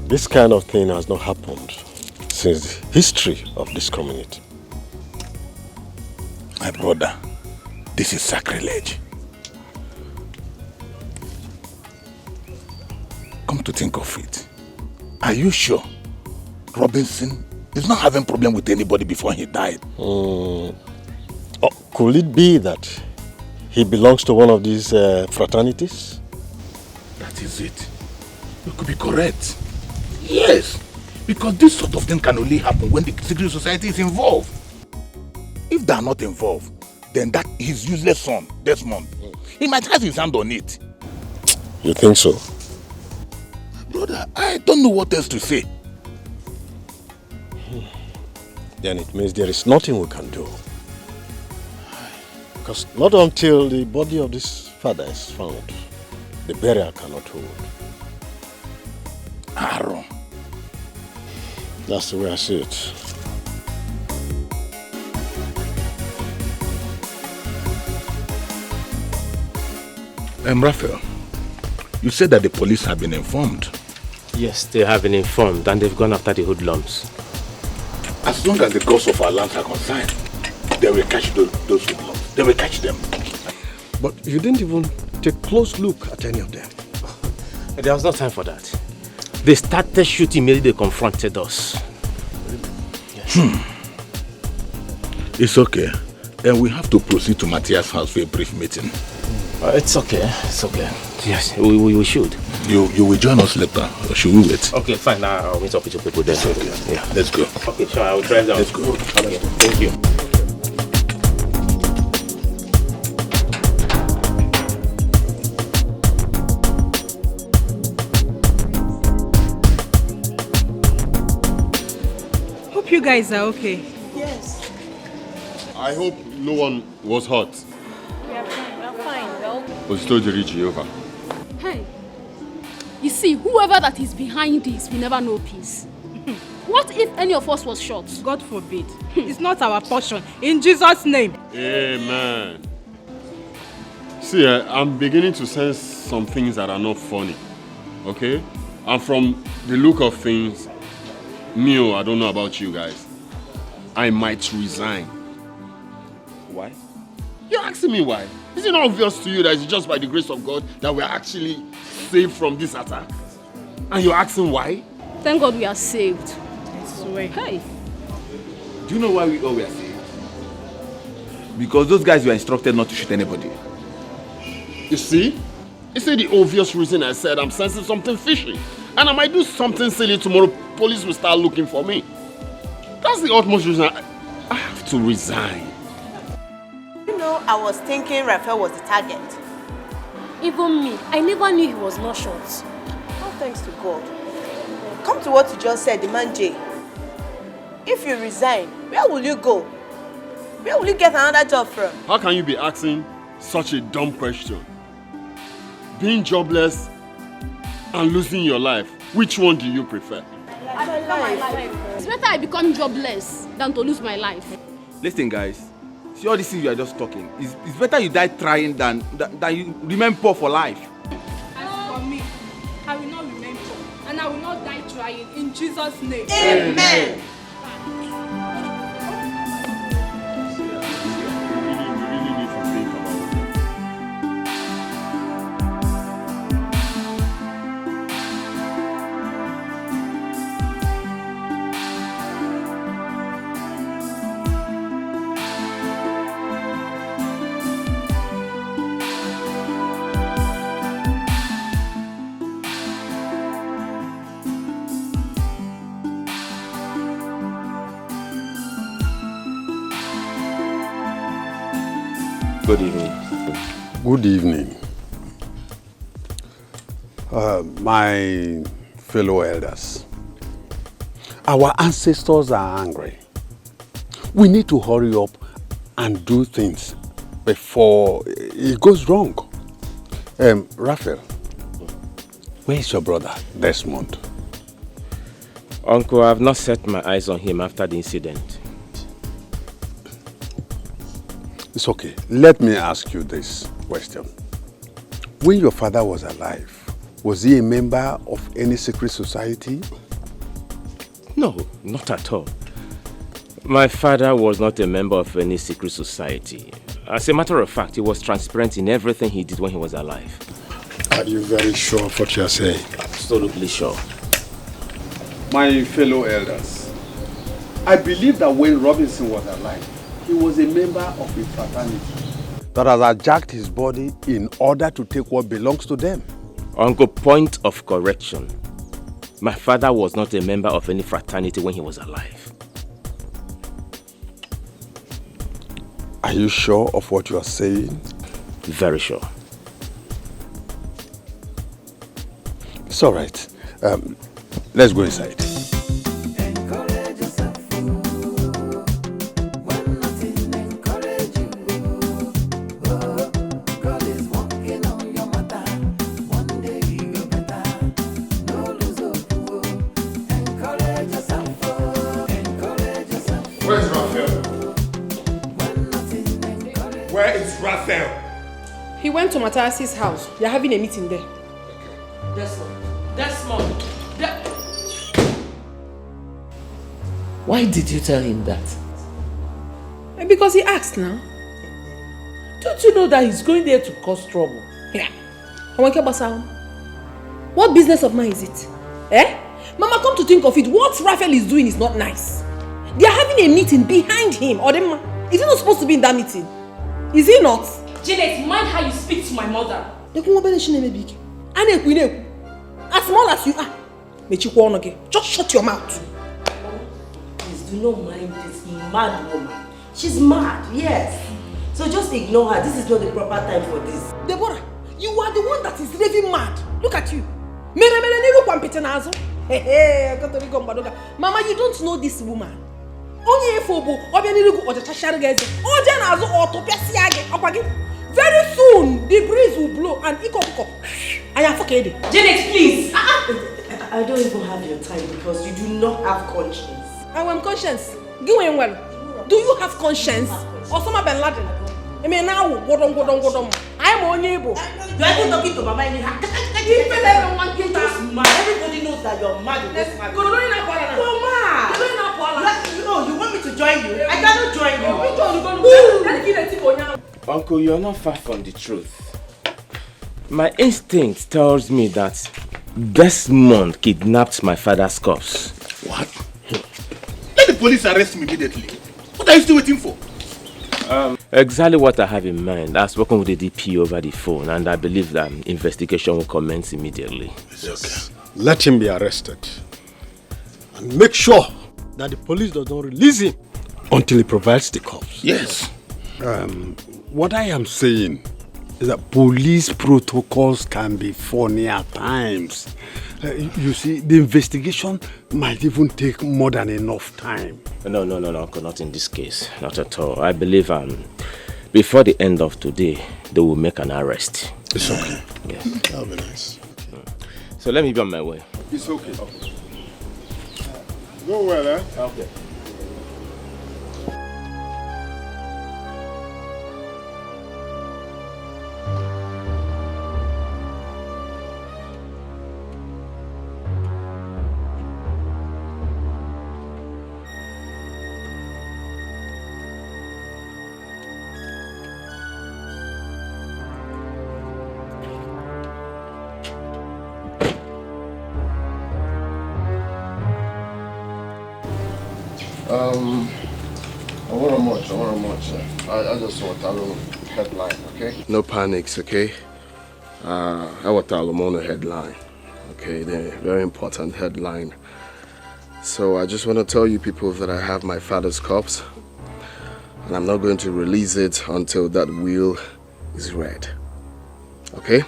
This kind of thing has not happened since the history of this community. My brother, this is sacrilege. Come to think of it, are you sure Robinson is not having problem with anybody before he died? Oh, could it be that he belongs to one of these fraternities? That is it. You could be correct. Yes, because this sort of thing can only happen when the secret society is involved. If they are not involved, then that his useless son, Desmond, he might have his hand on it. You think so? Brother, I don't know what else to say. Then it means there is nothing we can do. Because not until the body of this father is found, the burial cannot hold. Aaron. That's the way I see it. Raphael, you said that the police have been informed. Yes, they have been informed and they've gone after the hoodlums. As long as the gods of our lands are concerned, they will catch those hoodlums. They will catch them. But you didn't even take a close look at any of them. There was no time for that. They started shooting immediately they confronted us. Yes. It's okay. Then we have to proceed to Matthias' house for a brief meeting. It's okay. It's okay. Yes, we should. You will join us later, or should we wait? Okay, fine. Now I'll meet up with your people then. Okay. Yeah. Let's go. Okay, sure. I'll drive down. Let's go. Okay. Thank you. Hope you guys are okay. Yes. I hope no one was hurt. We are fine. We are fine. Well, Was told to reach Jehovah. Hey, you see, whoever that is behind this will never know peace. What if any of us was shot? God forbid. It's not our portion. In Jesus' name. Amen. See, I'm beginning to sense some things that are not funny. Okay? And from the look of things, I don't know about you guys, I might resign. Why? You're asking me why? Is it not obvious to you that it's just by the grace of God that we're actually saved from this attack? And you're asking why? Thank God we are saved. Swear. Hey, Do you know why we all were saved? Because those guys were instructed not to shoot anybody. You see? You see the obvious reason I said I'm sensing something fishy. And I might do something silly tomorrow, police will start looking for me. That's the utmost reason I have to resign. you know, I was thinking Raphael was the target. even me, I never knew he was not shot. Oh, thanks to God. Come to what you just said, the man Jay. If you resign, where will you go? Where will you get another job from? How can you be asking such a dumb question? Being jobless and losing your life, which one do you prefer? It's better I become jobless than to lose my life. Listen, guys. See all these things you are just talking. It's better you die trying than you remain poor for life. As for me, I will not remain poor, and I will not die trying. In Jesus' name. Amen. Good evening. Good evening. My fellow elders, our ancestors are angry. We need to hurry up and do things before it goes wrong. Raphael, where is your brother, Desmond? Uncle, I have not set my eyes on him after the incident. It's okay. Let me ask you this question. When your father was alive, Was he a member of any secret society? No, not at all. My father was not a member of any secret society. As a matter of fact, he was transparent in everything he did when he was alive. Are you very sure of what you are saying? Absolutely sure. My fellow elders, I believe that when Robinson was alive, he was a member of a fraternity that has hijacked his body in order to take what belongs to them. Uncle, point of correction. My father was not a member of any fraternity when he was alive. Are you sure of what you are saying? Very sure. It's all right. Let's go inside. Where's Raphael? Where is Raphael? He went to Matthias's house. They're having a meeting there. Desmond. Why did you tell him that? Because he asked now. Don't you know that he's going there to cause trouble? Yeah. What business of mine is it? Eh? Mama, come to think of it, what Raphael is doing is not nice. They are having a meeting behind him. Or them, is he not supposed to be in that meeting? Is he not? Janet, mind how you speak to my mother. As small as you are, just shut your mouth. Please do not mind this mad woman. She's mad, yes. So just ignore her. This is not the proper time for this. Deborah, you are the one that is raving mad. Look at you. Mama, you don't know this woman. Very soon, the breeze will blow and Etiko. I am fucking. Janet, please. I don't even have your time because you do not have conscience. I am conscience. Do you have conscience? Osama bin Laden. I mean now, I am only able. You are even talking to Mama anyhow. Everybody knows that you're mad. No, you want me to join you? I cannot join you. Uncle, you're not far from the truth. My instinct tells me that Desmond kidnapped my father's corpse. What? Let the police arrest me immediately. What are you still waiting for? Exactly what I have in mind. I've spoken with the DP over the phone and I believe that investigation will commence immediately. It's okay. Let him be arrested. And make sure that the police does not release him until he provides the corpse. Yes. What I am saying is that police protocols can be funny at times. You see, the investigation might even take more than enough time. No, Uncle, not in this case. Not at all. I believe before the end of today, they will make an arrest. It's okay. Yes. That'll be nice. So let me be on my way. It's okay. Go well, eh? Okay. I want much. I just want a little headline, okay? No panics, okay? I want a little headline, okay? The very important headline. So I just want to tell you people that I have my father's corpse, and I'm not going to release it until that will is read, okay?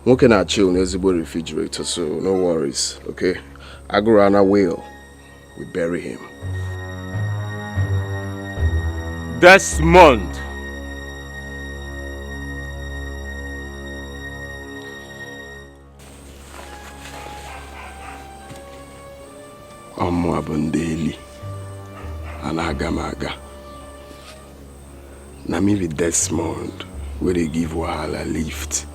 One can chill in the refrigerator, so no worries, okay? Agurana will. We bury him. Desmond. Abundeli and Agamaga. Na me be Desmond where they give Wahala lift.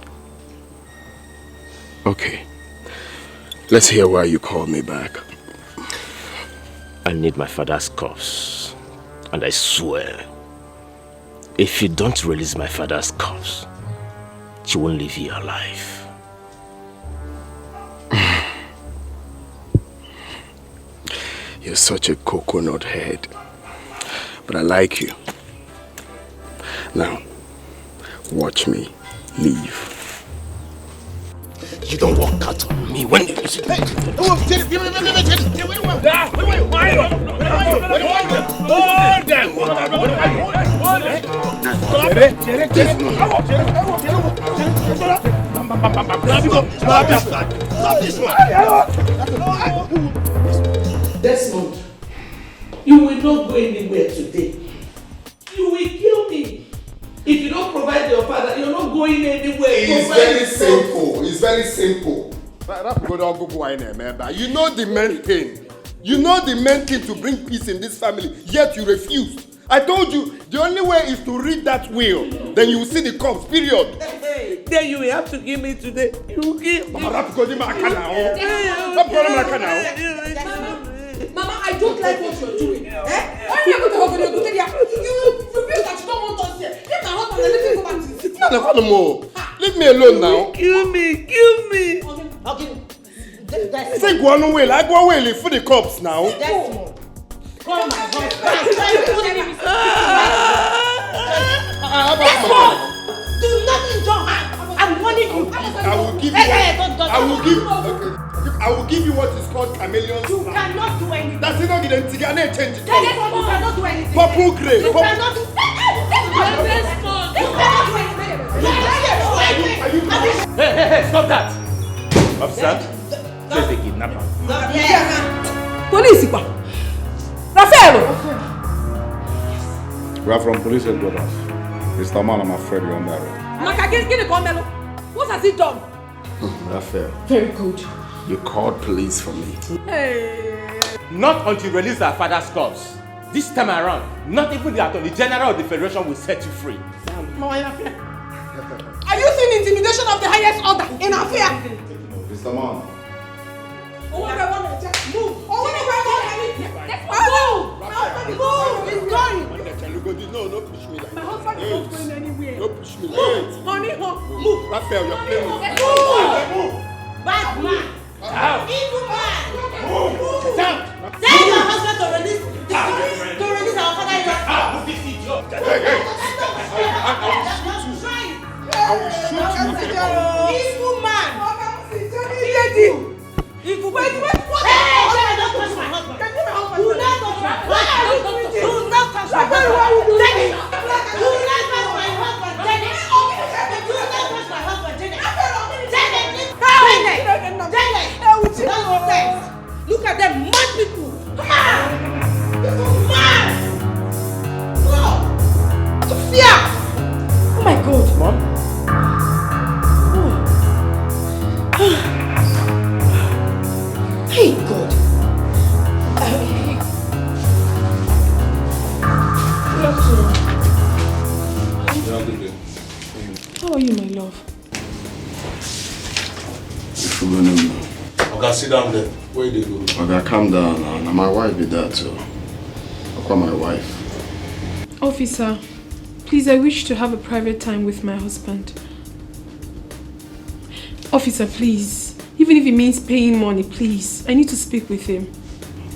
Okay. Let's hear why you called me back. I need my father's corpse. And I swear, if you don't release my father's corpse, she won't leave you alive. You're such a coconut head. But I like you. Now, watch me leave. You don't walk out on me when you... Desmond, you will not go anywhere today. You will kill me. If you don't provide your father, you're not going anywhere. It's very simple. It's very simple. You know the main thing. You know the main thing to bring peace in this family, yet you refuse. I told you, the only way is to read that will. Then you will see the corpse, period. Then you will have to give me today. You will give me. Mama, I don't like what you're doing. Why are you going to hold on? You feel that you don't want us here. Leave my husband and let me go back to the city. Leave me alone now. Kill me. Okay. You say go on away. I go away for the corpse now. Desmond. Call my husband. Do nothing, John. I'm warning you. I will give you what is called chameleon. You cannot do anything. That's not getting together. Change it. You cannot do anything. Purple grey. You cannot do anything. Hey, stop that! Officer, there's the kidnapper. Police, Rafael! We are from police headquarters. Mr. Man, I'm afraid you're under arrest. What has he done? Raphael, Very good. you called police for me. Hey. Not until you release our father's corpse. This time around, not even the Attorney General of the Federation will set you free. Are you seeing intimidation of the highest order in affair? Mr. Man. Move! It's going! No, push me like My husband is not going anywhere. No, push me like Honey, move. Raphael, you're playing with me. Move! Bad man! Evil man! Move! Tell your husband to release our father in your house. I will shoot you. Evil man! Evil man! Wait! Hey! Don't touch my husband! Do not touch my husband! Do not touch my husband! Do not touch my husband! Do not touch my husband! Look at them, mad people! They're so mad! Sophia! Oh my God! Mom? Hey God! How are you, my love? Okay, sit down there. Where did you go? Okay, calm down now. My wife be there too. I'll call my wife. Officer, please, I wish to have a private time with my husband. Officer, please. Even if it means paying money, please. I need to speak with him.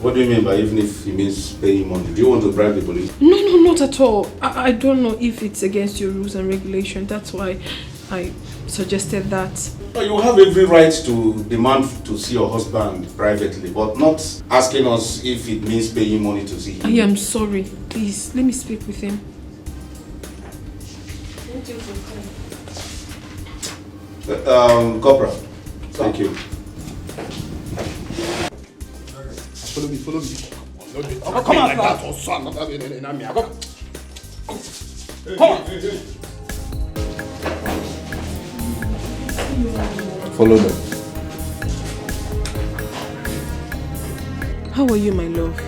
What do you mean by even if it means paying money? Do you want to bribe the police? No, not at all. I don't know if it's against your rules and regulations. That's why I suggested that. You have every right to demand to see your husband privately, but not asking us if it means paying money to see him. I am sorry. Please, let me speak with him. Corporal, thank you. Follow me. Oh, come on, Come on. Follow them. How are you, my love?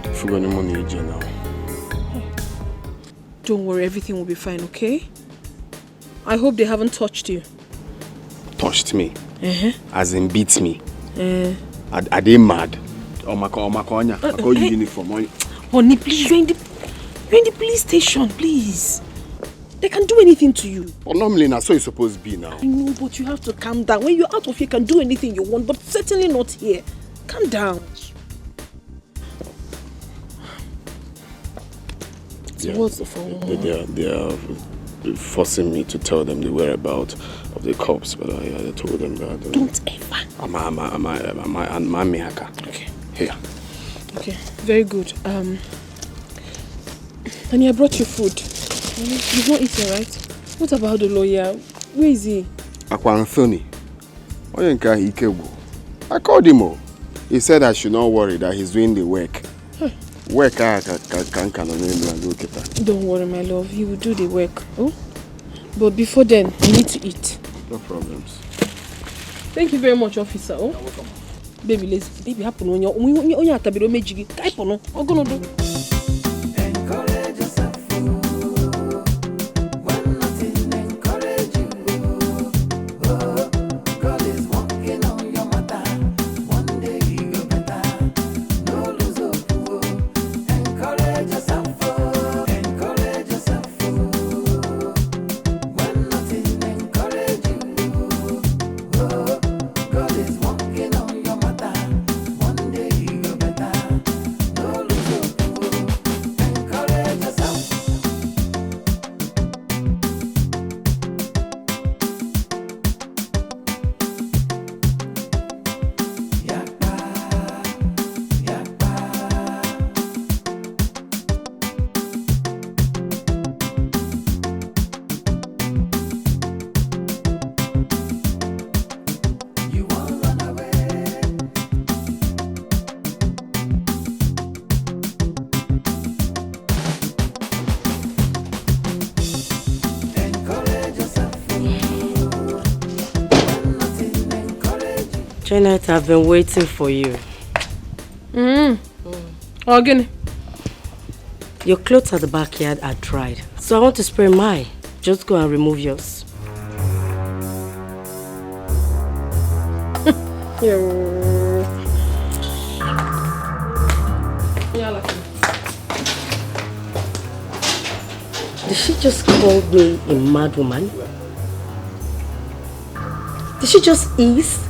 If you got any money, you now. Don't worry, everything will be fine, okay? I hope they haven't touched you. touched me, as in beat me, are they mad? I call you uniform. Honey, please, you're in the police station, please. They can do anything to you. But normally, that's what it's supposed to be now. I know, but you have to calm down. When you're out of here, you can do anything you want, but certainly not here. Calm down. So what's the phone? They are forcing me to tell them the whereabouts of the cops, but I told them that. Don't ever. I'm Okay. Here. Okay, very good. Honey, I brought you food. You've not eaten, right? What about the lawyer? Where is he? I called him. He said I should not worry, that he's doing the work. Work, Don't worry, my love. He will do the work. Oh? But before then, you need to eat. No problems. Thank you very much, officer. Oh? You're welcome. Baby, happen when you're tabiro mejigi. Type on. I'm gonna do. Janet, I've been waiting for you. Again. Your clothes at the backyard are dried, so I want to spray mine. Just go and remove yours. Did she just call me a mad woman? Did she just ease?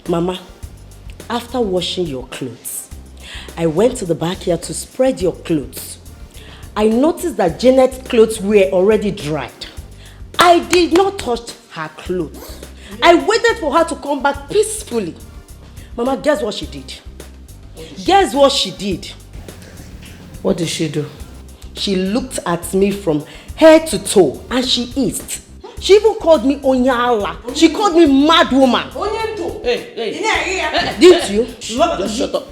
Mama, after washing your clothes, I went to the backyard to spread your clothes. I noticed that Janet's clothes were already dried. I did not touch her clothes. I waited for her to come back peacefully. Mama, guess what she did? Guess what she did? What did she do? She looked at me from head to toe and she eased. She even called me Onyala. She called me mad woman. Hey. Didn't you? Just shut up.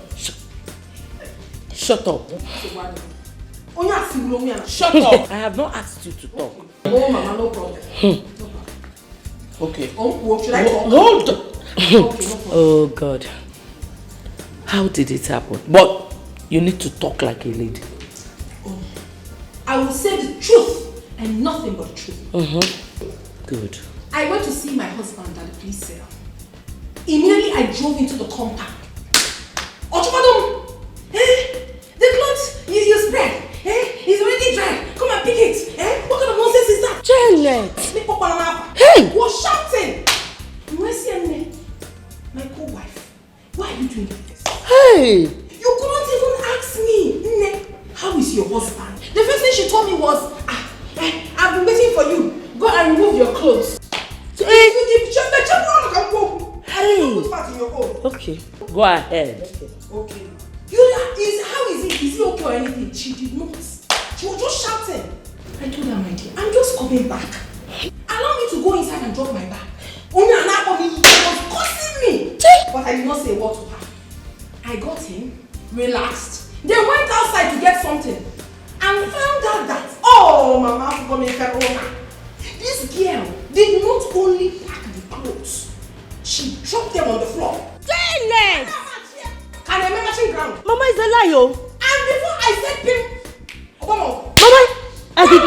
Shut up. Shut up. I have not asked you to talk. Oh, Mama, no problem. Okay. Should I talk? Hold on. Oh, God. How did it happen? But you need to talk like a lady. I will say the truth and nothing but the truth. Good. I went to see my husband at the police cell. Immediately I drove into the compound. Ochumadum! The clothes you spread, it's already dry. Come and pick it. What kind of nonsense is that? Janet! Hey! Was shouting. My co-wife, why are you doing this? Hey! You couldn't even ask me, how is your husband? The first thing she told me was, I've been waiting for you. Go and remove your clothes. part in your own. Okay, go ahead. Okay. How is it? Is he okay or anything? She did not. She was just shouting. I told her, my dear, I'm just coming back. Allow me to go inside and drop my bag. Only an hour was cursing me. But I did not say a word to her. I got in, relaxed, then went outside to get something and found out that, oh, Mama, this girl did not only pack the clothes, she dropped them on the floor. Janet! And I'm matching ground. Mama is a lie, oh. And before I said pim, Mama, I did.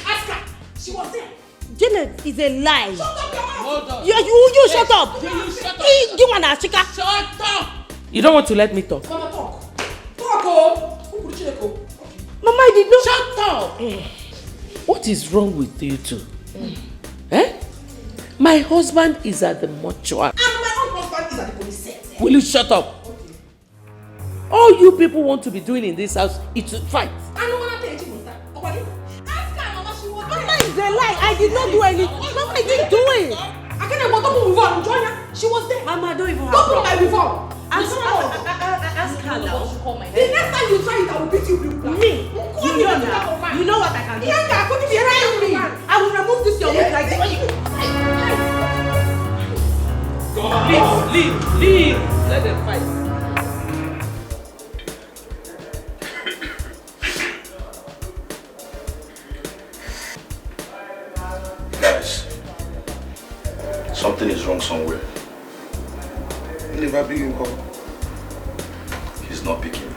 Ask her. She was there. Janet is a lie. Shut up, your mouth. You shut up. Shut up. You want to chica? Shut up. You don't want to let me talk. Mama, talk. Talk, oh. Mama, I did not. Shut up. What is wrong with you two? Eh? My husband is at the mortuary. And my own husband is at the police set. Will you shut up? All you people want to be doing in this house is to fight. I don't want to tell you that. Ask her, Mama, she was Mama is a lie. I did not do anything. Mama, I didn't do it. I can't even move on. Join her. She was there. Mama, don't even have don't put my reform. Ask her now. The next time you try it, I will beat you blue black. Me? You know what I can do. Bianca, put me around me. I will remove this your wig like this. Leave. Let them fight. Guys, something is wrong somewhere. Never picking call. He's not picking.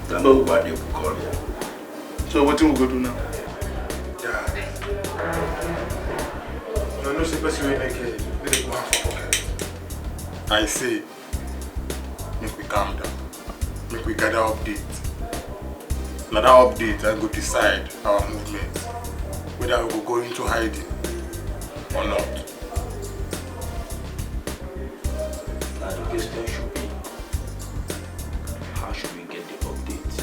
I know why they will call him. So what we go do now? No, c'est parce que I say, make we calm down. Make we gather update. Another update and go decide our movement. Whether we will go into hiding or not. Now the question should be, how should we get the update?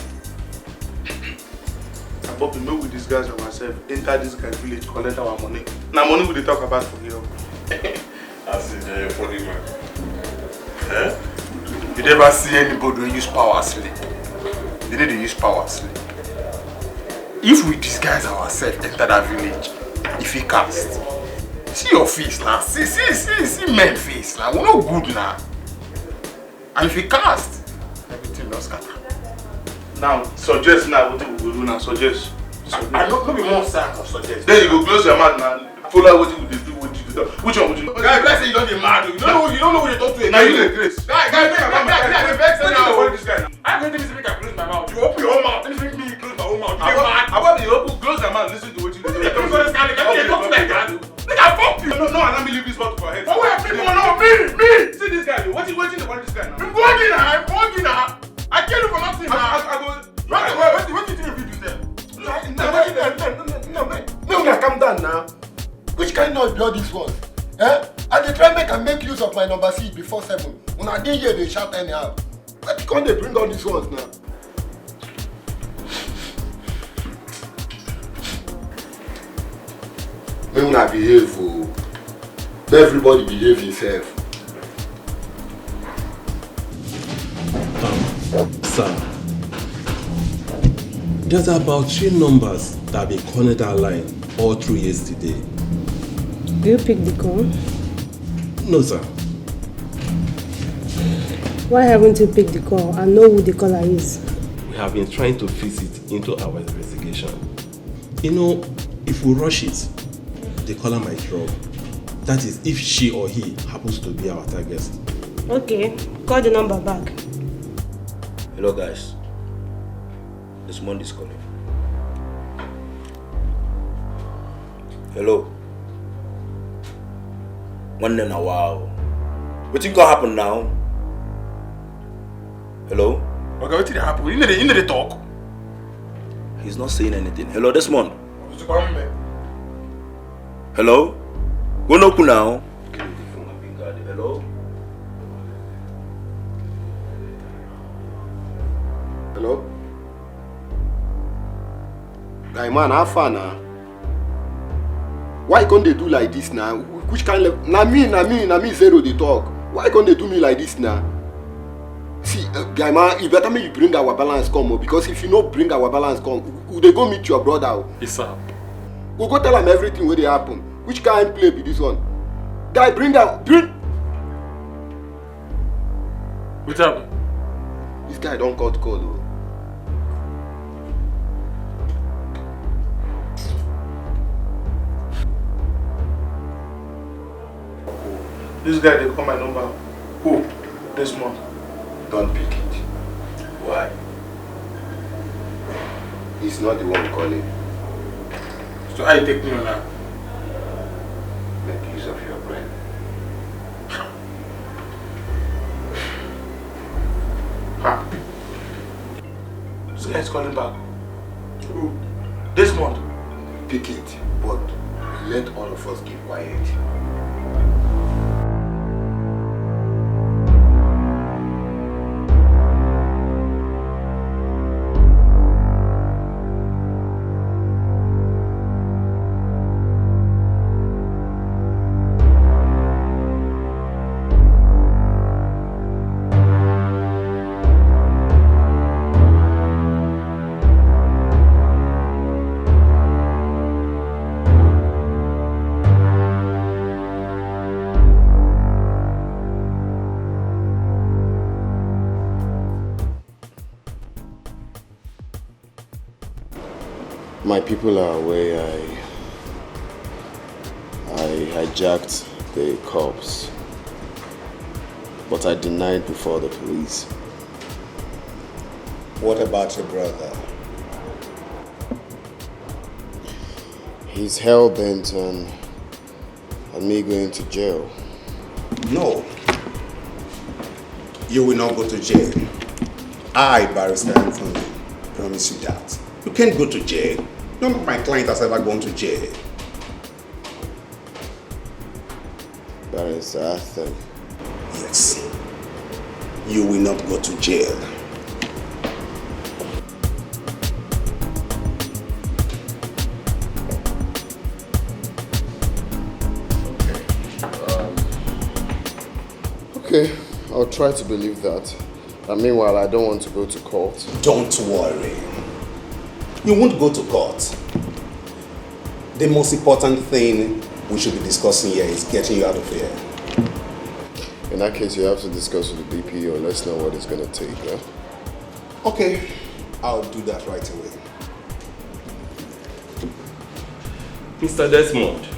But we know with these guys and myself, enter this guy's village, collect our money. Now money we talk about for you. That's a funny man. Eh? You never see anybody who use power sleep. They need to use power sleep. If we disguise ourselves, enter that village, if he cast, see your face now. See men face now. We're not good now. And if he cast, everything will scatter. Now, suggest now what we will do now. Suggest. I don't be more sad or suggest. Then you go close your mouth now. Follow what you do. Which one would you do? Guy, let's say you don't get mad. You don't know who they talk to again. Now you the grace. Guy, I'm going to make I close my mouth. You open your own mouth. Then you make me close my own mouth. You get mad. I want you open, close your mouth, listen to what you do. Don't go to Sky. Let me talk to that guy. Let me fuck you. No, let me leave this mouth for her head. Oh, wait, people know me. See this guy, what you waiting to this guy now? I'm working now. I can't do for nothing now. What do you think if you do that? No, calm down now. Which kind of blood this one? Eh? I dey try make use of my number C before 7. When I didn't hear they shout anyhow. But can't they bring all these ones now? Make una behave, oh. Let everybody behave himself. Sir, there's about 3 numbers that have been calling that line all through yesterday. Do you pick the call? No, sir. Why haven't you picked the call and know who the caller is? We have been trying to fix it into our investigation. You know, if we rush it, the caller might drop. That is, if she or he happens to be our target. Okay, call the number back. Hello guys, this Monday's calling. Hello. One in a while. What think gonna happen now? Hello? Okay, what did happen? You need to talk. He's not saying anything. Hello, this one. Hello? Go no now. Hello? Hello? Guy man, how far now? Why can't they do like this now? Which kind of na me zero they talk. Why can't they do me like this now? See, guy man, you better make you bring our balance come, because if you not bring our balance come, they go meet your brother. Yes, sir. We'll go tell him everything where they happen. Which kind of play be this one? Guy, bring. What happened? This guy don't cut call. This guy, they call my number. Who? This month. Don't pick it. Why? He's not the one calling. So how you take me on that? Make use of your brain. Ha. This guy is calling back. Who? This month. Pick it, but let all of us keep quiet. My people are aware I hijacked the cops, but I denied before the police. What about your brother? He's hell-bent on me going to jail. No. You will not go to jail. I, Barrister Anthony, promise you that. You can't go to jail. None of my client has ever gone to jail. Barrister Anthony. Yes. You will not go to jail. Okay, I'll try to believe that. And meanwhile, I don't want to go to court. Don't worry. You won't go to court. The most important thing we should be discussing here is getting you out of here. In that case, you have to discuss with the DPO. Let's know what it's going to take, yeah? Okay, I'll do that right away. Mr. Desmond.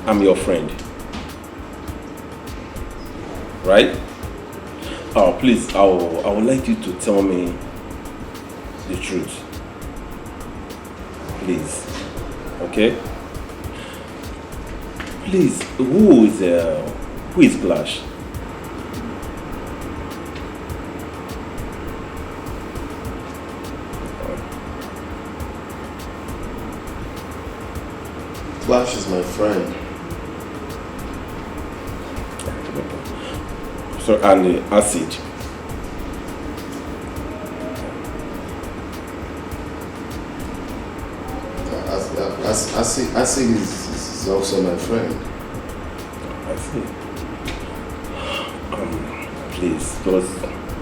I'm your friend. Right? Oh, please, I would like you to tell me the truth. Please. Okay? Please, who is Flash? Flash is my friend. So, and the acid. Acid is also my friend. I see. Please,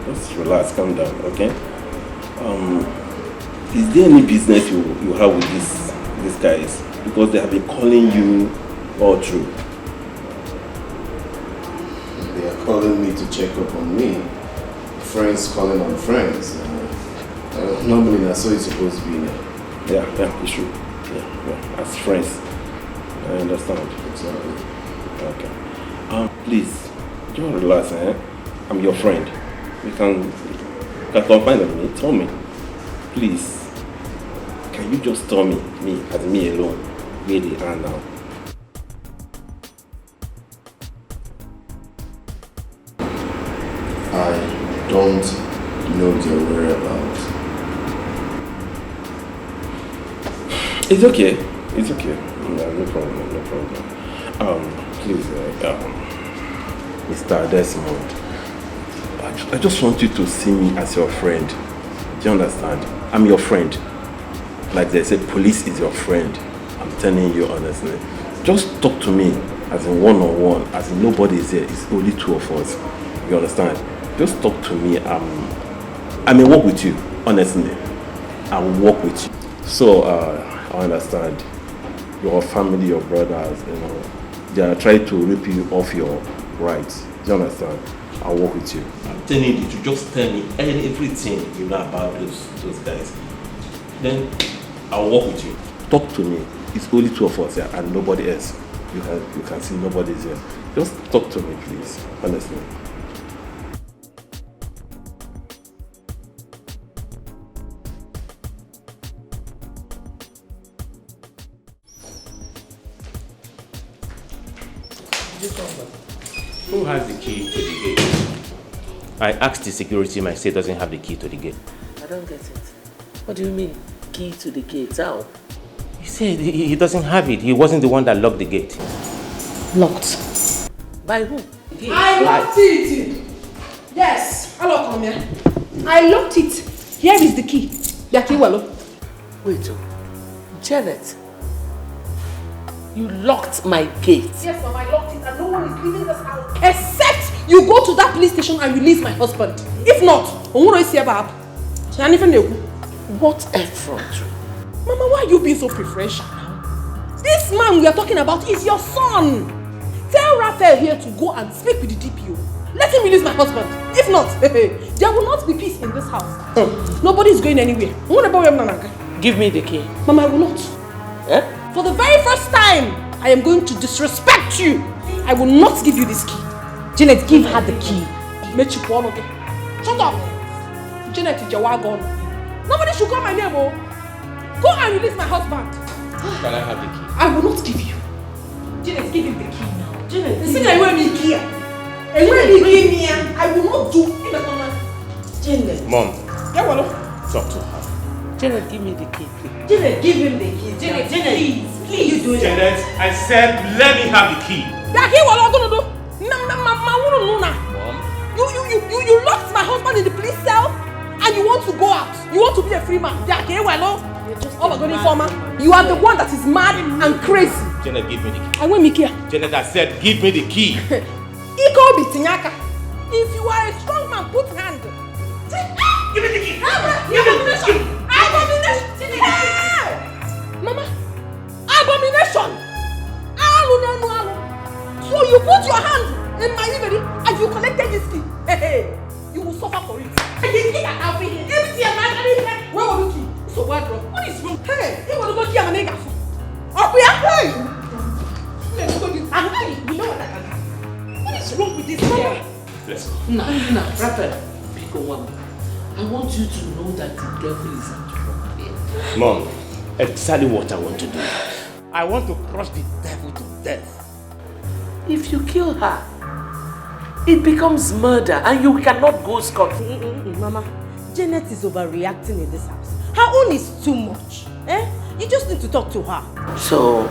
just relax, calm down, okay? Is there any business you have with these guys? Because they have been calling you all through. They are calling me to check up on me. Friends calling on friends. Normally that's how it's supposed to be now. Yeah, it's true. Yeah, as friends. I understand. Exactly. Okay. Please, just relax, eh? I'm your friend. You can confide on me. Tell me. Please. Can you just tell me as me alone, where they are now? I don't know their whereabouts. It's okay. It's okay. No problem. Please, Mr. Desmond, I just want you to see me as your friend. Do you understand? I'm your friend. like they say, police is your friend. I'm telling you honestly. Just talk to me as in one-on-one, as in nobody is here. It's only two of us. You understand? Just talk to me. I may work with you, honestly. I will work with you. So, I understand. Your family, your brothers, you know, they are trying to rip you off your rights. Do you understand? I'll work with you. I'm telling you to just tell me everything you know about those guys. Then I'll work with you. Talk to me. It's only two of us here and nobody else. You can see nobody's here. Just talk to me, please. Honestly. Who has the key to the gate? I asked the security man, say doesn't have the key to the gate. I don't get it. What do you mean, key to the gate? How? He said he doesn't have it. He wasn't the one that locked the gate. Locked? By who? I locked it! Yes, hello, come here. I locked it. Here is the key. The key, well. Wait, Janet. You locked my gate. Yes, Mom, I locked it and no one is leaving this house. Except you go to that police station and release my husband. If not, I won't see about. What effort? Mama, why are you being so preferential now? This man we are talking about is your son. Tell Raphael here to go and speak with the DPO. Let him release my husband. If not, there will not be peace in this house. Nobody is going anywhere. Give me the key. Mama, I will not. Eh? For the very first time, I am going to disrespect you. I will not give you this key. Janet, give her the key. Shut up. Janet is your wagon. Nobody should call my name, oh. Go and release my husband. Can I have the key? I will not give you. Janet, give him the key now. Janet, listen, I will be here. I will not do it. Janet. Mom. Yeah, talk to her. Janet, give me the key, please. Janet, give him the key. Janet, please you do it. Janet, I said let me have the key. Yeah, he what I'm gonna do. Mom. You locked my husband in the police cell and you want to go out. You want to be a free man. Yeah, okay, well, oh my God, informer. You are the one that is mad and crazy. Janet, give me the key. I want me here. Janet, I said give me the key. Iko bitinyaka. If you are a strong man, put hand. Give me the key. Abomination. Hey! Mama, abomination. So you put your hand in my inventory and you collected this key. Hey, you will suffer for it. Where were you key? So what, bro? What is wrong? Hey, you want to go kill my nigga? Up here? Hey! You know what I can do? What is wrong with this guy? Let's go. Nah, Raphael, pick a one. I want you to know that the devil is at work here. Mom, exactly what I want to do. I want to crush the devil to death. If you kill her, it becomes murder and you cannot go scot-free. Mama, Janet is overreacting in this house. Her own is too much. You just need to talk to her. So,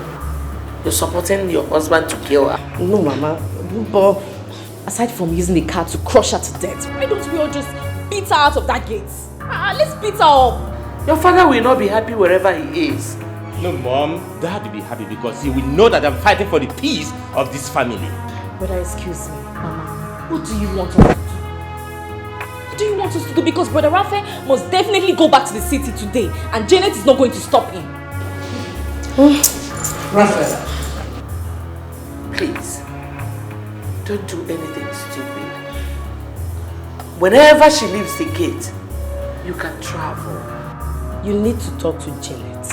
you're supporting your husband to kill her? No, Mama. But aside from using the car to crush her to death, why don't we all just beat her out of that gate? Let's beat her up. Your father will not be happy wherever he is. No, Mom, Dad will be happy because he will know that I'm fighting for the peace of this family. Brother, excuse me, Mama. What do you want us to do? What do you want us to do? Because Brother Raphael must definitely go back to the city today, and Janet is not going to stop him. Raphael, please, don't do anything stupid. Whenever she leaves the gate, you can travel. You need to talk to Janet.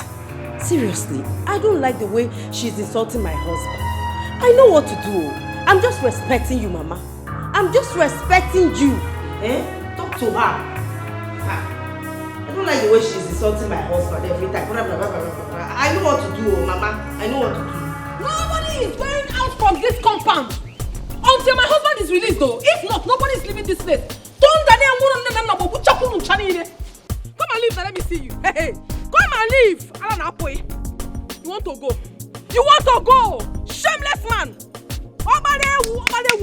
Seriously, I don't like the way she's insulting my husband. I know what to do. I'm just respecting you, Mama. I'm just respecting you. Talk to her. I don't like the way she's insulting my husband every time. I know what to do, Mama. I know what to do. Nobody is going out from this compound until my husband is released, though. If not, nobody is leaving this place. Come and leave, let me see you. Hey, come and leave. You want to go? You want to go? Shameless man.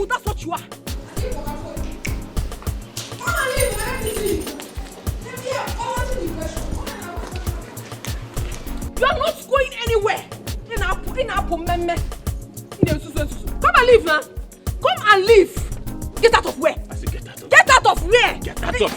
That's what you are. Come and leave, let me see you. You are not going anywhere. Come and leave now. Come and leave. Get out of where? I said get out of. Get out of where? Get out of.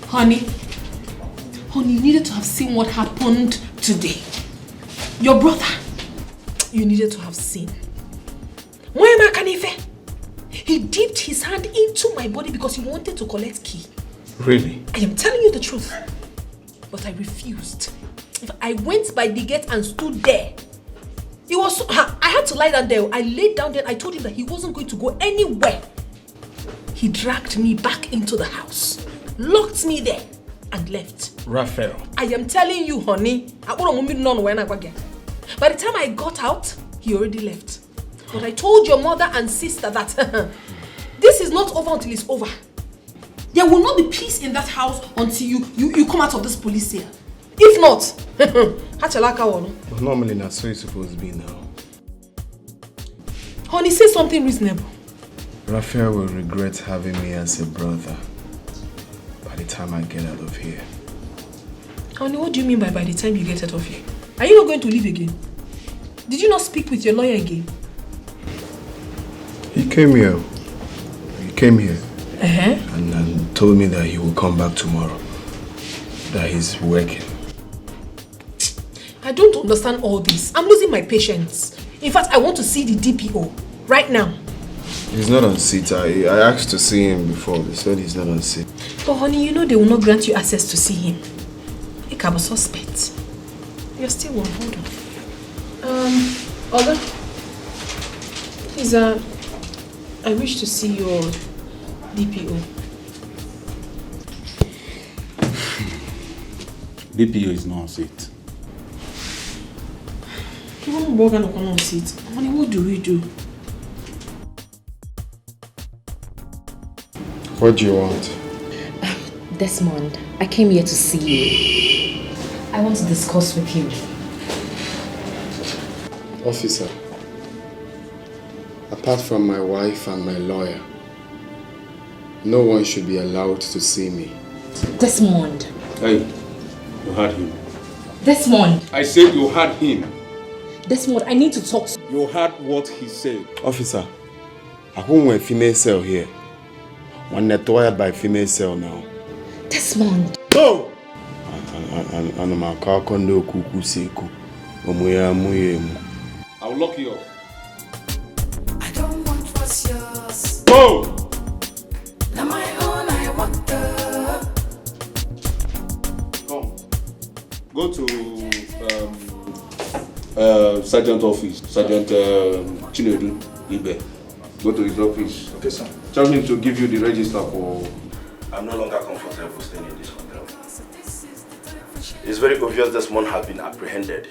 Honey, you needed to have seen what happened today. Your brother, you needed to have seen. He dipped his hand into my body because he wanted to collect key. Really? I am telling you the truth. But I refused. I went by the gate and stood there. It was so, I had to lie down there. I laid down there. I told him that he wasn't going to go anywhere. He dragged me back into the house, locked me there, and left. Raphael. I am telling you, honey. By the time I got out, he already left. But I told your mother and sister that this is not over until it's over. There will not be peace in that house until you come out of this police cell. If not, normally that's so it's supposed to be now. Honey, say something reasonable. Raphael will regret having me as a brother by the time I get out of here. Honey, what do you mean by the time you get out of here? Are you not going to leave again? Did you not speak with your lawyer again? He came here. And told me that he will come back tomorrow. That he's working. I don't understand all this. I'm losing my patience. In fact, I want to see the DPO right now. He's not on seat. I asked to see him before. They said he's not on seat. But honey, you know they will not grant you access to see him. You can be suspect. You're still one. Hold on. Oga, please, I wish to see your DPO. DPO is not on seat. Honey, what do we do? What do you want? Desmond, I came here to see you. I want to discuss with you. Officer, apart from my wife and my lawyer, no one should be allowed to see me. Desmond. Hey, you heard him. Desmond. I said you heard him. Desmond, I need to talk to you. You heard what he said. Officer, I won't a female cell here. One networked by female cell now. Desmond. No! And my car condo kuku seku. I will lock you up. I don't want what's yours. Go! Now my own, I want the. Come. Go to Sergeant office. Sergeant Chinedu Ibe. Go to his office. Okay, sir. Tell him to give you the register for. I'm no longer comfortable staying in this hotel. It's very obvious this man has been apprehended,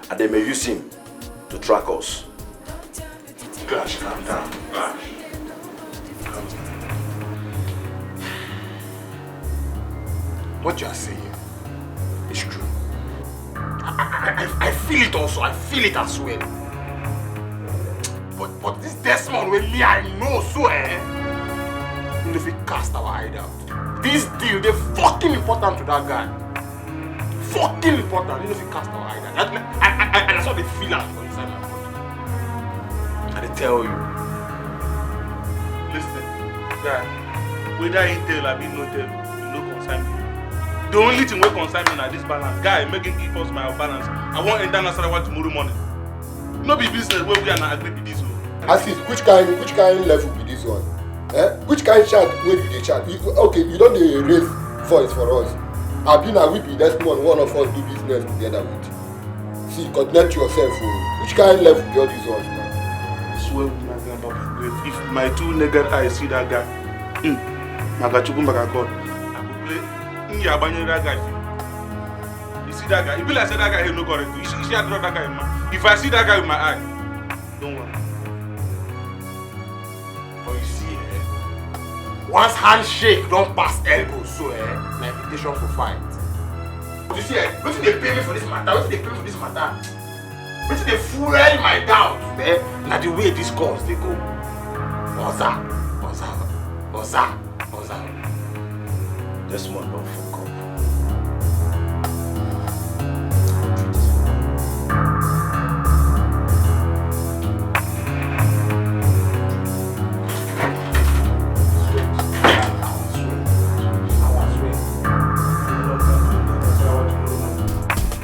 and they may use him to track us. Clash, calm down. Clash. What you are saying is true. I feel it also. I feel it as well. But this Desmond with me, I know so if we cast our eye out. This deal, they're fucking important to that guy. Fucking important. If we cast our eye out. And that's what they feel out for inside my body. And they tell you. Listen, guy, whether intel or be no tell, you no concern me. The only thing we concern me is this balance. Guy, making give us my balance. I want international one tomorrow morning. No be business where we are not agree with this one. Assist, which kind level be this one? Which kind chat where do they chat? Okay, you don't raise voice for us. I've been a whippy, that's one of us do business together with. See, connect yourself. Which kind level be all these ones now? I swear with my grandpa, if my two naked eyes see that guy, I got God, I could play that guy. You see that guy? If I say that guy, he no correct. You see I draw that guy, man. If I see that guy with my eye, don't worry. But you see, once handshake don't pass elbow, so my invitation for fight. You see, wetin dey pay me for this matter? Wetin dey pay me for this matter? Wetin dey fuel my doubt? Na the way these calls dey go. Oza. This one don't fuck up.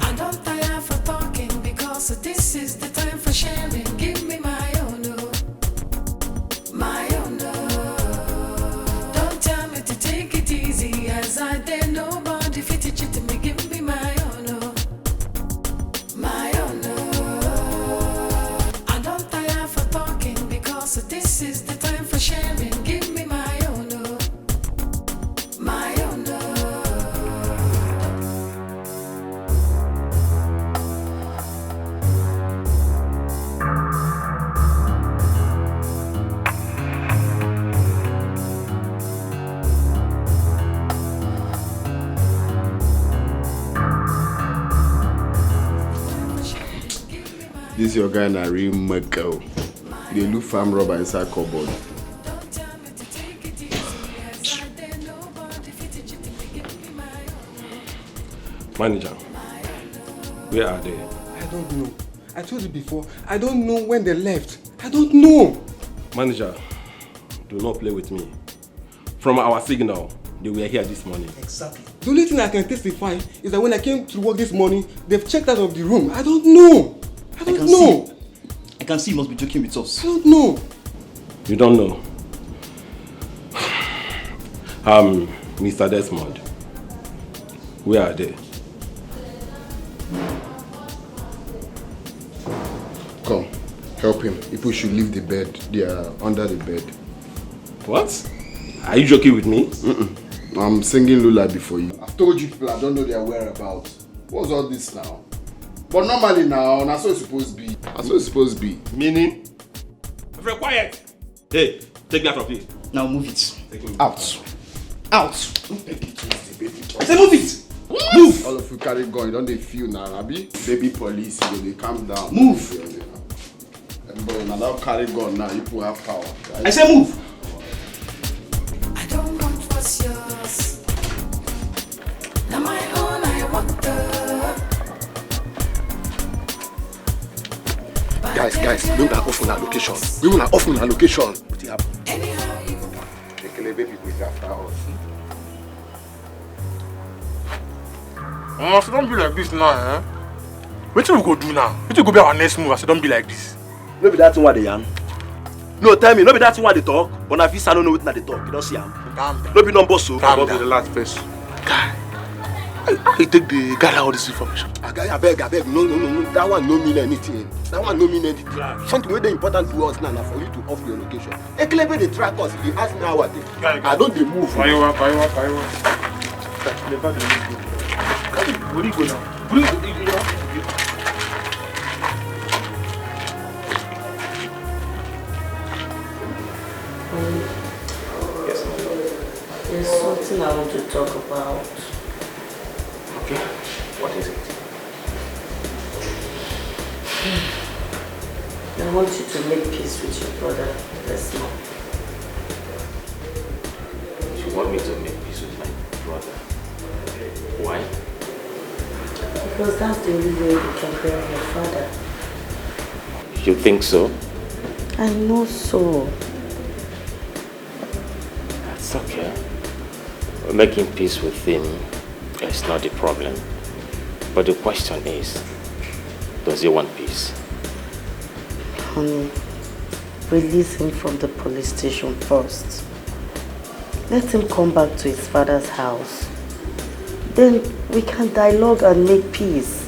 I don't tire for talking because this is the time for sharing. Give me my own, my own. Don't tell me to take it easy as I dare nobody fit to cheat me. Give me my own, my own. I don't tire for talking because this is the time for sharing. Give me my own, my own. This your guy na real muggle. They look farm rubber inside cupboard. Manager, where are they? I don't know. I told you before, I don't know when they left. I don't know. Manager, do not play with me. From our signal, they were here this morning. Exactly. The only thing I can testify is that when I came to work this morning, they've checked out of the room. I don't know. I don't know. I can see you must be joking with us. I don't know. You don't know? Mr. Desmond, where are they? Come, help him. People should leave the bed. They are under the bed. What? Are you joking with me? I'm singing lullaby for you. I've told you people I don't know their whereabouts. What's all this now? But normally now, that's what it's supposed to be. That's what it's supposed to be. Meaning? Very quiet. Hey, take me out of here. Now move it. Take me out. Out. I say move it. Move. All of you carry gun. Don't they feel now, Abi? Baby police, they calm down. Move. Everybody now carry gun now. You people have power. Right? I say move. I don't want what's yours. Now my own, I want the. Guys, we will off on our location. We will off on our location. What happened? The baby is after us. So don't be like this now, eh? What we go do now? What we go be our next move? So don't be like this. No be that thing what they yarn. No, tell me, no be that thing what they talk. But if you don't know what they talk, you don't see them. No be number so. Calm down. The last first. Guy, I take the gather all this information. I beg. No. That one no mean anything. That one no mean anything. Something very important to us now for you to off your location. Ekelebe they track us. If you ask me how I think, I don't they move. Why you want? Never do this. Where do you go now? Yes, my lord. There's something I want to talk about. Okay, what is it? I want you to make peace with your brother, Desmond. You want me to make peace with my brother? Why? Because that's the only way you can bury your father. You think so? I know so. That's okay. Making peace with him is not the problem. But the question is, does he want peace? Honey, release him from the police station first. Let him come back to his father's house. Then we can dialogue and make peace.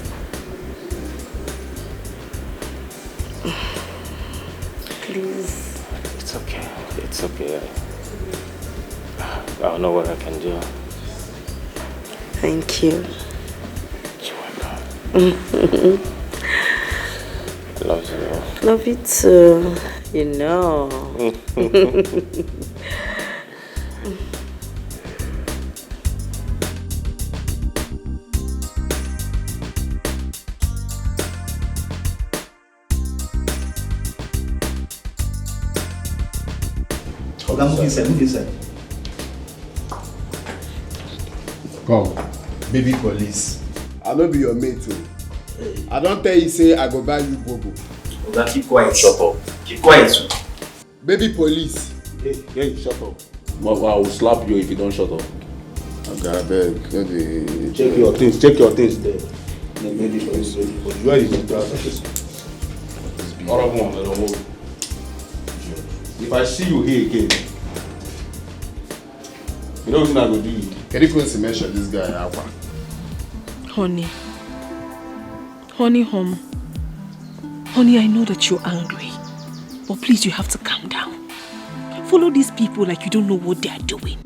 Please. It's okay. It's okay. I'll know what I can do. Thank you. You're welcome. I love you. Love you too. You know. Okay, move inside, move inside. Come, baby police. I no be your mate too. I don't tell you say I go buy you bobo. Okay, keep quiet. Shut up. Keep quiet. Baby police. Hey, shut up. I will slap you if you don't shut up. Okay, I beg. Check your things there. Baby police, where is the trousers? All of them, I don't move. If I see you here again, you know what I'm going to do? Can you please mention this guy, Alpha? Honey, home. Honey, I know that you're angry, but please, you have to calm down. Follow these people like you don't know what they are doing.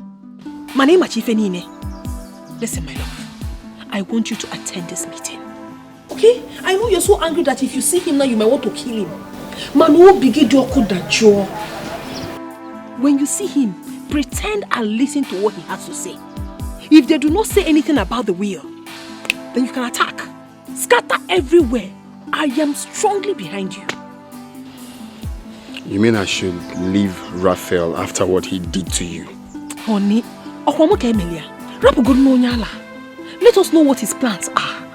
My name is Chifenine. Listen, my love, I want you to attend this meeting. Okay? I know you're so angry that if you see him now, you might want to kill him. When you see him, pretend and listen to what he has to say. If they do not say anything about the will, then you can attack. Scatter everywhere. I am strongly behind you. You mean I should leave Raphael after what he did to you? Honey, let us know what his plans are.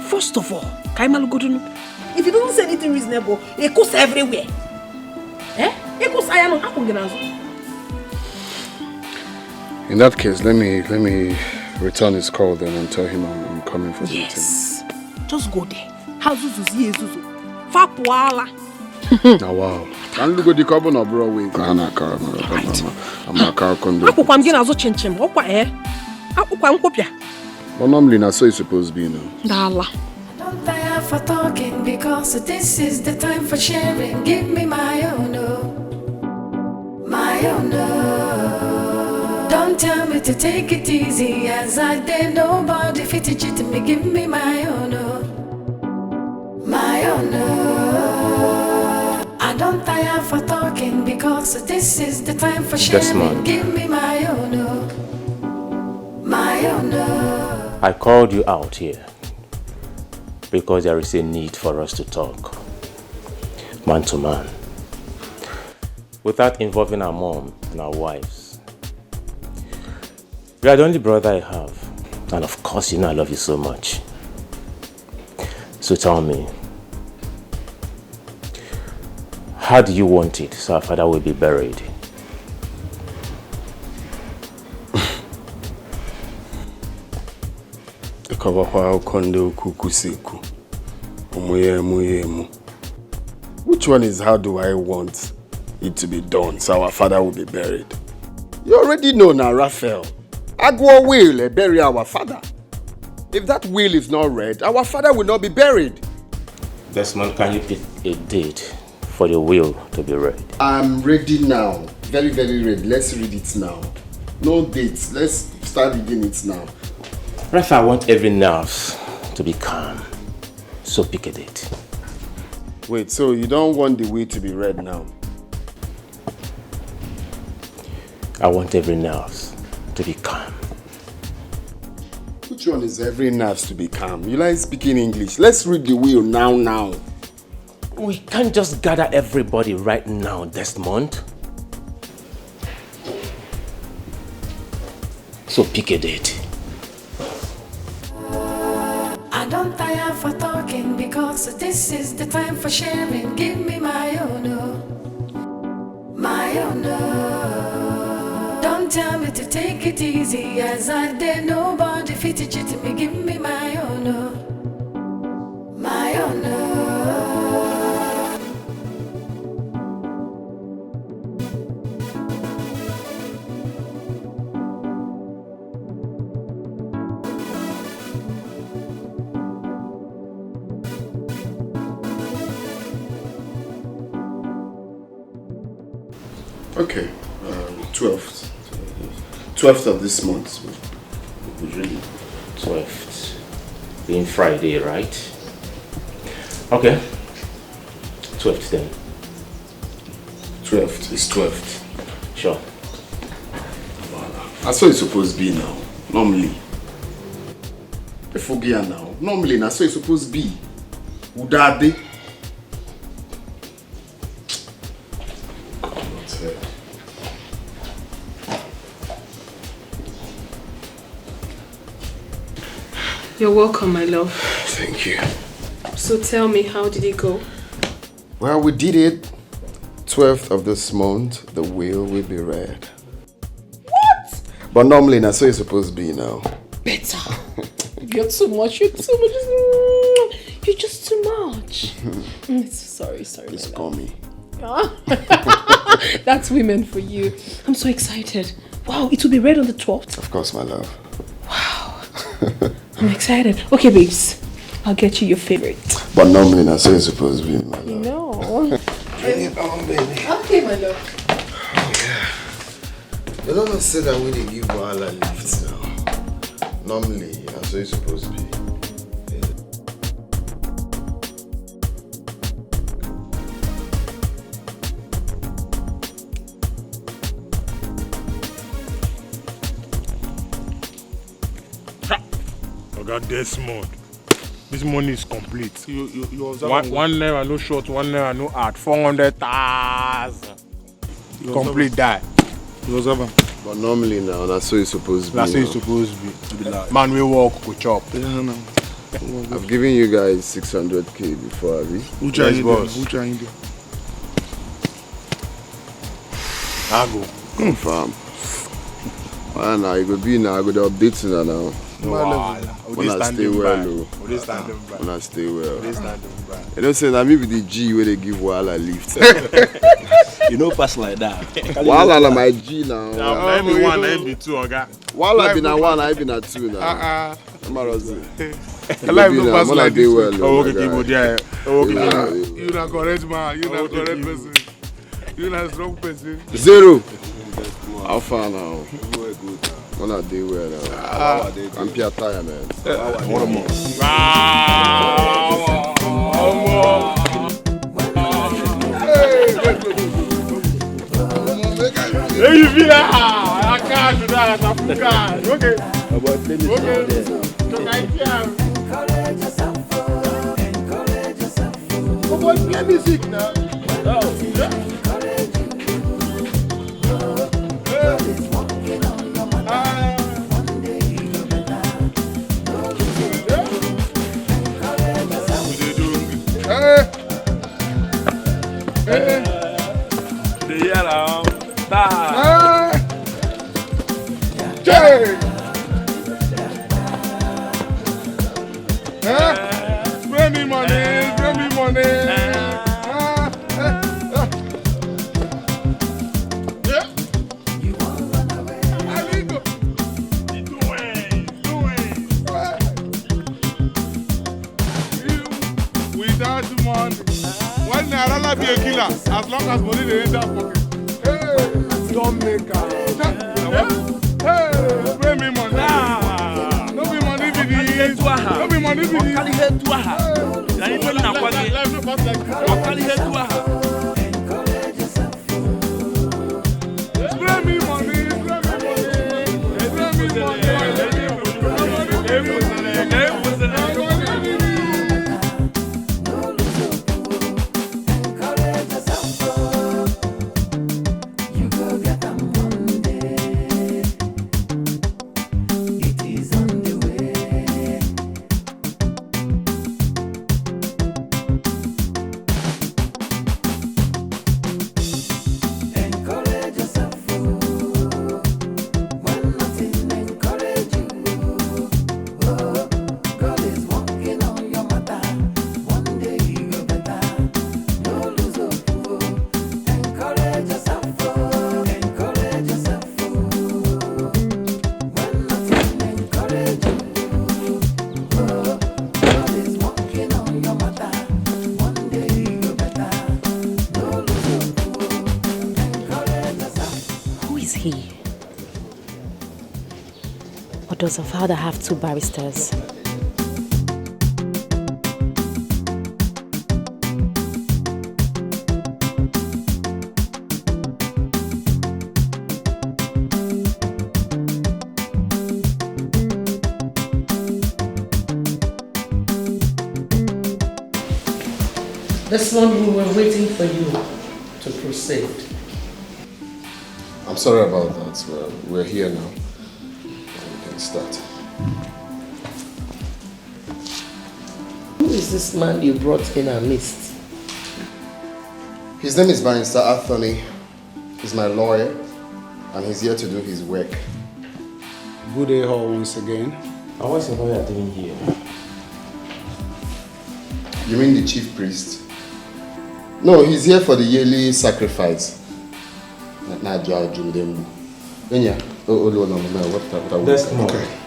First of all, if he doesn't say anything reasonable, he goes everywhere. In that case, let me return his call then and tell him I'm coming for the meeting. Yes. Just go there. Now wow. Can't look at the carbon or Broadway. I'm not car condo. But normally that's so it's supposed to be now. Don't tire for talking because this is the time for sharing. Give me my own, my own. Don't tell me to take it easy as I did. Nobody fit it to me. Give me my own, my own. I don't tire for talking because this is the time for sharing. Give me my own, my own. I called you out here because there is a need for us to talk, man to man, without involving our mom and our wives. You are the only brother I have, and of course you know I love you so much. So tell me, how do you want it so our father will be buried? Which one is how do I want it to be done so our father will be buried? You already know now, Raphael. Agua will bury our father. If that will is not read, our father will not be buried. Desmond, can you pick a date for the will to be read? I'm ready now. Very, very ready. Let's read it now. No dates. Let's start reading it now. Raphael, I want every nerve to be calm. So pick a date. Wait, so you don't want the will to be read now? I want every nerve to be calm. Which one is every nerve to be calm? You like speaking English. Let's read the will now. We can't just gather everybody right now, Desmond. So pick a date. I don't tire for talking because this is the time for sharing. Give me my own, my own. Don't tell me to take it easy as I did. Nobody fit it to me. Give me my own, my own. Okay, 12th of this month. 12th, being Friday, right? Okay, 12th then. 12th is 12th. Sure. That's what it's supposed to be now. Normally. Forget now. Normally, that's what it's supposed to be. Udade. You're welcome, my love. Thank you. So tell me, how did it go? Well, we did it. 12th of this month, the will be read. What? But normally, that's so it's supposed to be now. Better. You're too much. You're too much. You're just too much. Sorry. Just call me. That's women for you. I'm so excited. Wow, it will be read on the 12th. Of course, my love. Wow. I'm excited. Okay, babes. I'll get you your favorite. But normally, that's so it's supposed to be, my love. No. Bring it on, baby. Okay, my love. Oh, yeah. You don't say that when they give Wahala lifts now. Normally, that's what it's supposed to be. Oga Desmond, this money is complete. You observe one naira no short, 1 naira no add, 400,000. Complete that. You observe. But normally now, that's so it's supposed to be. That's how it's supposed to be. Man, we walk, go chop. Yeah, I've given you guys 600k before, Abby. Which are you doing? I go. Confirm. Well, now you go be now. I go to update you now. When I stay well, when I stay well. You don't say that maybe the G where they give Wahala lift. You know, pass like that. Wahala na my G now. Now, be one, then be two, Oga. Wahala be na one, I be na two now. I'm a Rosie. Life no pass like this. Oh, okay, you not correct man. You not correct person. You not strong person. Zero. How far now? When I do well now. I'm pure tired, man. One more. Hey, you feel that? I can't do that. I'm full cash. Okay. Boy, play music now. Spray me money. Without money, one naira be a killer as long as money dey enter pocket. Hey, don't make hey, spray me money. No be money be this. No be money be this. Life no pass like this. Spray me money. Does her father have two barristers? This one we were waiting for you to proceed. I'm sorry about that. We're here now. Start. is this man you brought in our midst? His name is Barrister Anthony. He's my lawyer, and he's here to do his work. Good day all once again. And what's the lawyer doing here? You mean the chief priest? No, he's here for the yearly sacrifice. Desmond,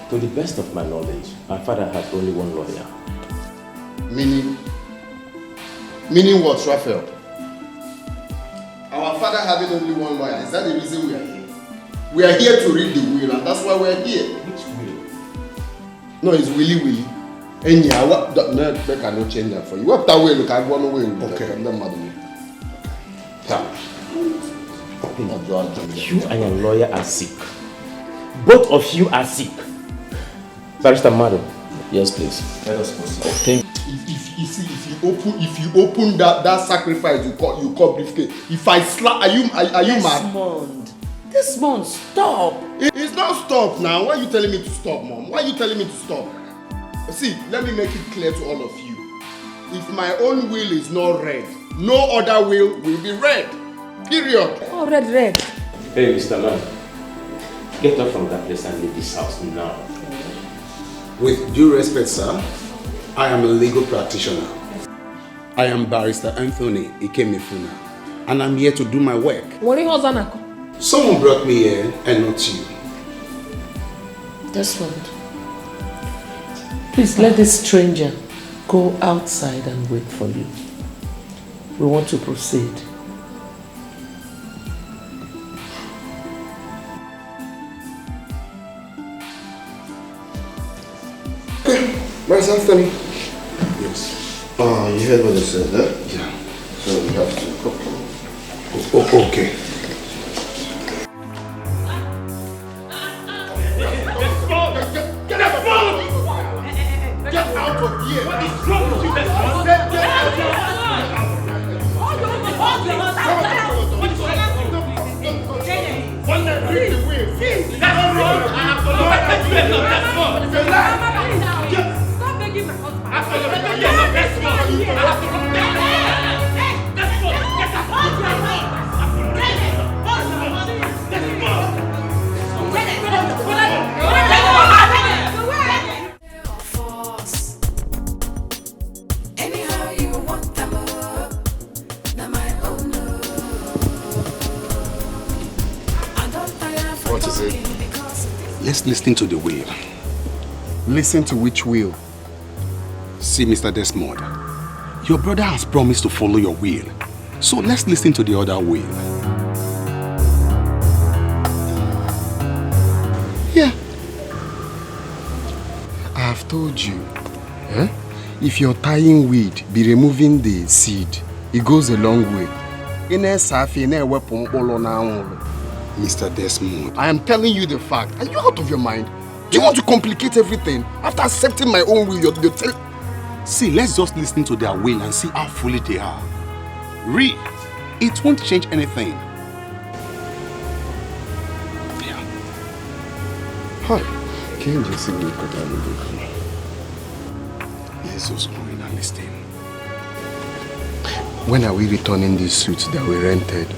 to the best of my knowledge, my father had only one lawyer. Meaning what, Raphael? Our father having only one lawyer, is that the reason we are here? We are here to read the will, and that's why we are here. Which will? No, it's Willy. And yeah, what no, they cannot change that for you. What that way look I go away. Okay. You and your lawyer are sick. Both of you are sick. Barrister Madam. Yes, please. Let us proceed. Thank If you open that sacrifice you call briefcase. If I slap, are you mad? Desmond, stop. It's not stop now. Why are you telling me to stop, Mom? Why are you telling me to stop? See, let me make it clear to all of you. If my own will is not read, no other will be read. Period. Oh, red. Hey, Mr. Man. Get up from that place and leave this house now. With due respect, sir, I am a legal practitioner. I am Barrister Anthony Ikemefuna, and I'm here to do my work. Someone brought me here and not you. Desmond, please let this stranger go outside and wait for you. We want to proceed. Barrister Anthony. Yes. You heard what they said, eh? Yeah. So we have to go. Okay. Get out of here! What is wrong with you? Get out! Stop begging my husband. What is it? Let's listen to the will. Listen to which will? See, Mr. Desmond, your brother has promised to follow your will. So let's listen to the other will. Yeah. I have told you, if you're tying weed, be removing the seed. It goes a long way. Mr. Desmond, I am telling you the fact. Are you out of your mind? Do you want to complicate everything? After accepting my own will, you're telling... See, let's just listen to their will and see how foolish they are. Read. It won't change anything. Yeah. Hi. Can you just see me cut out the book? Let's just go in and listen. When are we returning these suits that we rented